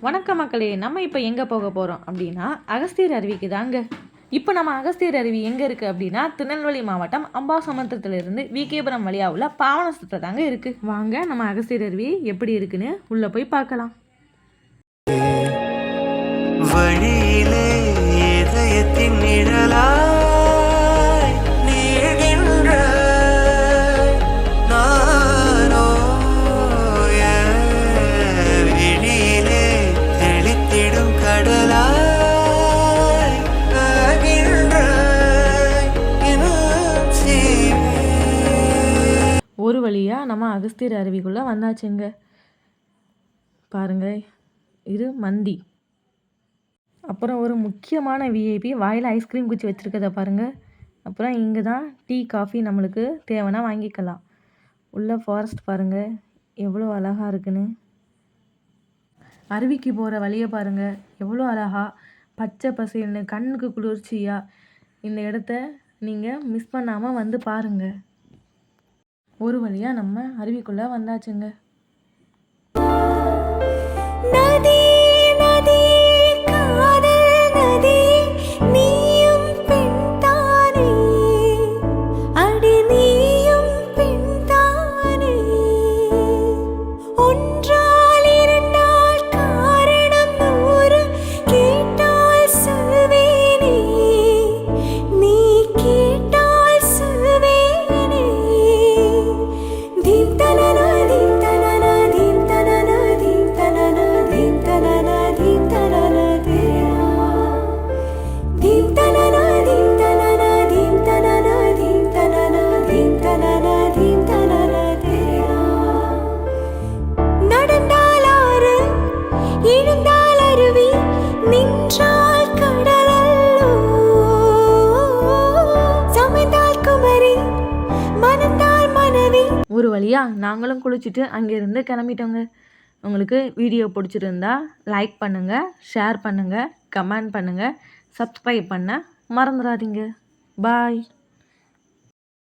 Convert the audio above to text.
வணக்க மக்களே, நம்ம இப்போ எங்கே போக போகிறோம் அப்படின்னா அகஸ்தியர் அருவிக்கு தாங்க. இப்போ நம்ம அகஸ்தியர் அருவி எங்கே இருக்குது அப்படின்னா திருநெல்வேலி மாவட்டம் அம்பாசமுத்திரத்திலிருந்து விகேபுரம் வழியாக உள்ள பாவனசத்தை தாங்க இருக்குது. வாங்க நம்ம அகஸ்தியர் அருவி எப்படி இருக்குன்னு உள்ளே போய் பார்க்கலாம். வழியிலே இதயத்தின் நிழலா ஒரு வழியாக நம்ம அகஸ்தியர் அருவிக்குள்ளே வந்தாச்சுங்க. பாருங்கள், இது மந்தி. அப்புறம் ஒரு முக்கியமான விஐபி வாயில் ஐஸ்கிரீம் குச்சி வச்சுருக்கத பாருங்கள். அப்புறம் இங்கே தான் டீ காஃபி நம்மளுக்கு தேவைன்னா வாங்கிக்கலாம். உள்ள ஃபாரஸ்ட் பாருங்கள் எவ்வளோ அழகாக இருக்குன்னு. அருவிக்கு போகிற வழியை பாருங்கள் எவ்வளோ அழகாக பச்சை பசேல்னு கண்ணுக்கு குளிர்ச்சியாக. இந்த இடத்த நீங்கள் மிஸ் பண்ணாமல் வந்து பாருங்கள். ஒரு வழியாக நம்ம அருவிக்குள்ளே வந்தாச்சுங்க. ஒரு வழியாக நாங்களும் குளிச்சுட்டு அங்கேருந்து கிளம்பிட்டோங்க. உங்களுக்கு வீடியோ பிடிச்சிருந்தா லைக் பண்ணுங்கள், ஷேர் பண்ணுங்கள், கமெண்ட் பண்ணுங்கள், சப்ஸ்கிரைப் பண்ண மறந்துடாதீங்க. பாய்.